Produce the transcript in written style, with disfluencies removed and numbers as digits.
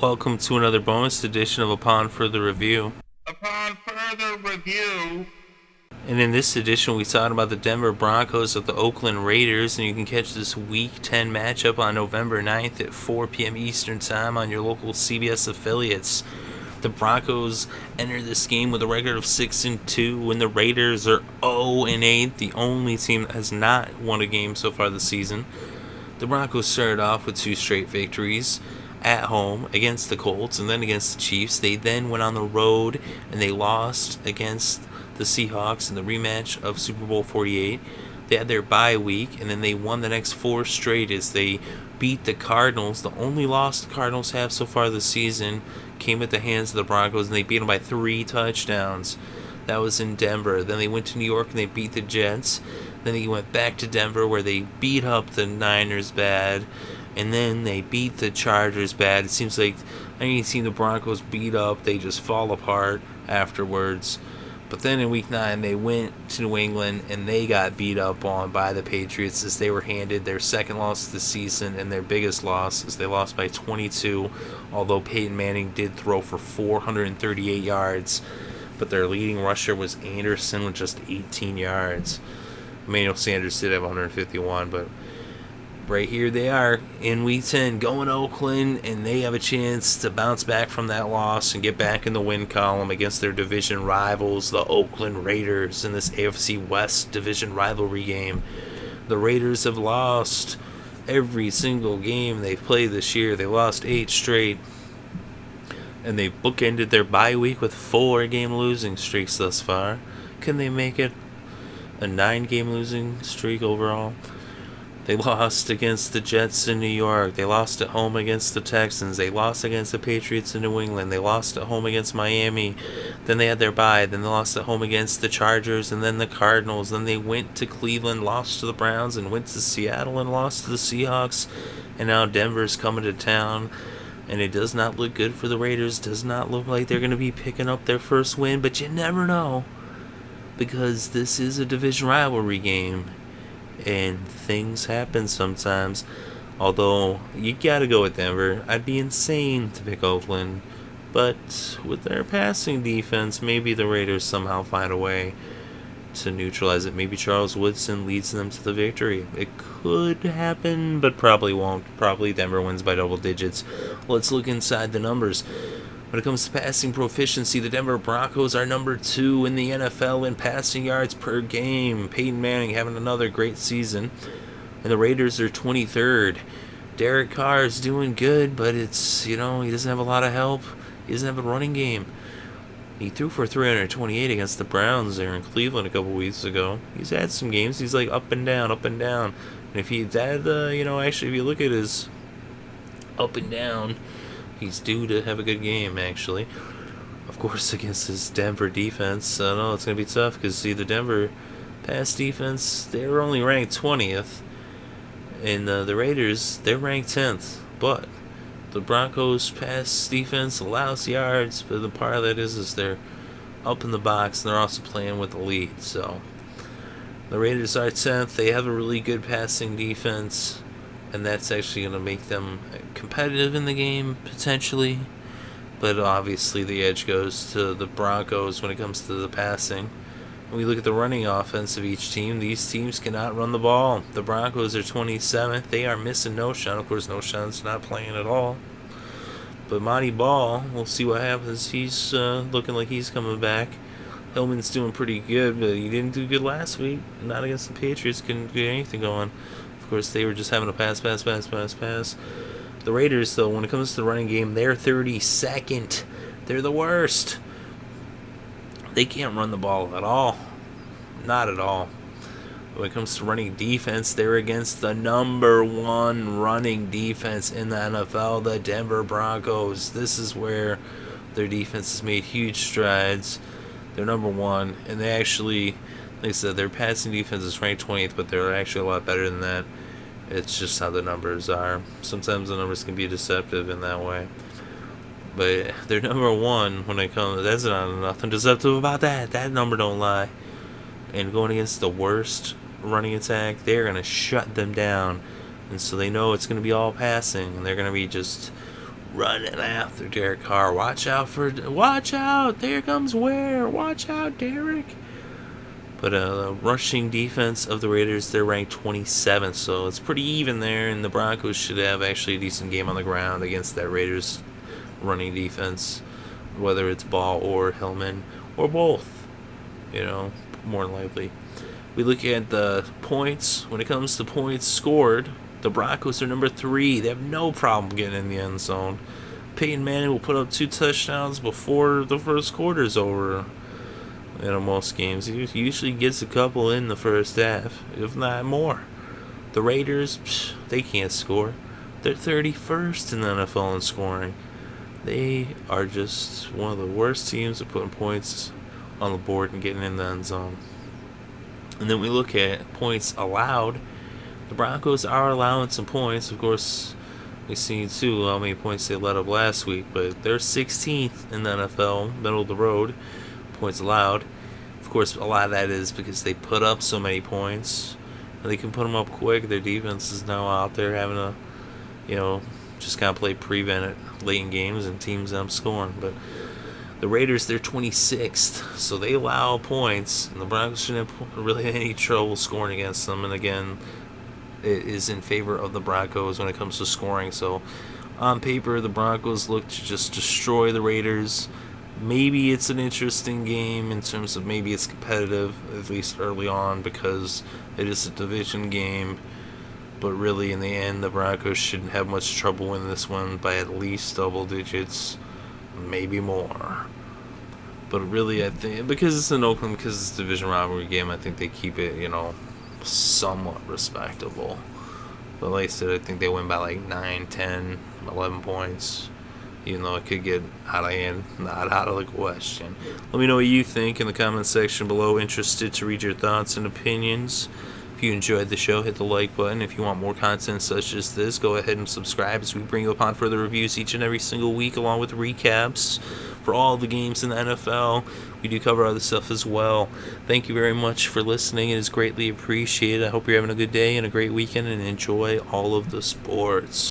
Welcome to another bonus edition of Upon Further Review. Upon further review. And in this edition, we talk about the Denver Broncos of the Oakland Raiders, and you can catch this Week 10 matchup on November 9th at 4 p.m. Eastern Time on your local CBS affiliates. The Broncos enter this game with a record of 6-2, and the Raiders are 0-8, the only team that has not won a game so far this season. The Broncos started off with 2 straight victories at home against the Colts and then against the Chiefs. They then went on the road and they lost against the Seahawks in the rematch of Super Bowl 48. They had their bye week, and then they won the next 4 straight as they beat the Cardinals. The only loss the Cardinals have so far this season came at the hands of the Broncos, and they beat them by 3 touchdowns. That was in Denver. Then they went to New York and they beat the Jets. Then they went back to Denver where they beat up the Niners bad. And then they beat the Chargers bad. It seems like any team the Broncos beat up, they just fall apart afterwards. But then in Week 9, they went to New England and they got beat up on by the Patriots as they were handed their second loss of the season and their biggest loss as they lost by 22, although Peyton Manning did throw for 438 yards. But their leading rusher was Anderson with just 18 yards. Emmanuel Sanders did have 151, but right here they are in Week 10 going to Oakland, and they have a chance to bounce back from that loss and get back in the win column against their division rivals, the Oakland Raiders, in this AFC West division rivalry game. The Raiders have lost every single game they've played this year. They lost 8 straight, and they bookended their bye week with 4-game losing streaks thus far. Can they make it a 9-game losing streak overall? They lost against the Jets in New York. They lost at home against the Texans. They lost against the Patriots in New England. They lost at home against Miami. Then they had their bye. Then they lost at home against the Chargers and then the Cardinals. Then they went to Cleveland, lost to the Browns, and went to Seattle and lost to the Seahawks. And now Denver's coming to town. And it does not look good for the Raiders. Does not look like they're going to be picking up their first win. But you never know, because this is a division rivalry game. And things happen sometimes. Although, you gotta go with Denver. I'd be insane to pick Oakland. But with their passing defense, maybe the Raiders somehow find a way to neutralize it. Maybe Charles Woodson leads them to the victory. It could happen, but probably won't. Probably Denver wins by double digits. Let's look inside the numbers. When it comes to passing proficiency, the Denver Broncos are number 2 in the NFL in passing yards per game. Peyton Manning having another great season. And the Raiders are 23rd. Derek Carr is doing good, but it's, he doesn't have a lot of help. He doesn't have a running game. He threw for 328 against the Browns there in Cleveland a couple weeks ago. He's had some games. He's like up and down, up and down. And if he's had, actually, if you look at his up and down, he's due to have a good game, actually. Of course, against his Denver defense, I know it's going to be tough because, the Denver pass defense, they're only ranked 20th. And the Raiders, they're ranked 10th. But the Broncos pass defense allows yards, but the part of that is they're up in the box and they're also playing with the lead. So the Raiders are 10th. They have a really good passing defense, and that's actually going to make them competitive in the game, potentially. But obviously the edge goes to the Broncos when it comes to the passing. When we look at the running offense of each team, these teams cannot run the ball. The Broncos are 27th. They are missing Noshawn. Of course, Noshawn's not playing at all. But Monty Ball, we'll see what happens. He's looking like he's coming back. Hillman's doing pretty good, but he didn't do good last week. Not against the Patriots. Couldn't get anything going. Of course, they were just having a pass. The Raiders, though, when it comes to the running game, they're 32nd. They're the worst. They can't run the ball at all. Not at all. When it comes to running defense, they're against the number 1 running defense in the NFL, the Denver Broncos. This is where their defense has made huge strides. They're number 1, and they actually, like I said, their passing defense is ranked 20th, but they're actually a lot better than that. It's just how the numbers are. Sometimes the numbers can be deceptive in that way. But they're number 1 when it comes. That's not nothing deceptive about that. That number don't lie. And going against the worst running attack, they're going to shut them down. And so they know it's going to be all passing. And they're going to be just running after Derek Carr. Watch out, there comes Ware. Watch out, Derek. But the rushing defense of the Raiders, they're ranked 27th, so it's pretty even there, and the Broncos should have actually a decent game on the ground against that Raiders running defense, whether it's Ball or Hillman or both, more than likely. We look at the points. When it comes to points scored, the Broncos are number 3. They have no problem getting in the end zone. Peyton Manning will put up 2 touchdowns before the first quarter is over. Most games, he usually gets a couple in the first half, if not more. The Raiders, they can't score. They're 31st in the NFL in scoring. They are just one of the worst teams at putting points on the board and getting in the end zone. And then we look at points allowed. The Broncos are allowing some points. Of course, we've seen too how many points they let up last week, but they're 16th in the NFL, middle of the road, points allowed. Of course, a lot of that is because they put up so many points. And they can put them up quick. Their defense is now out there having to, just kind of play prevent it late in games, and teams end up scoring. But the Raiders, they're 26th, so they allow points, and the Broncos shouldn't have really any trouble scoring against them. And again, it is in favor of the Broncos when it comes to scoring. So on paper, the Broncos look to just destroy the Raiders. Maybe it's an interesting game in terms of maybe it's competitive, at least early on, because it is a division game. But really, in the end, the Broncos shouldn't have much trouble winning this one by at least double digits, maybe more. But really, I think, because it's in Oakland, because it's a division rivalry game, I think they keep it, somewhat respectable. But like I said, I think they win by like 9, 10, 11 points. Even though it could get out of hand, not out of the question. Let me know what you think in the comment section below. Interested to read your thoughts and opinions. If you enjoyed the show, hit the like button. If you want more content such as this, go ahead and subscribe as we bring you upon further reviews each and every single week, along with recaps for all the games in the NFL. We do cover other stuff as well. Thank you very much for listening. It is greatly appreciated. I hope you're having a good day and a great weekend, and enjoy all of the sports.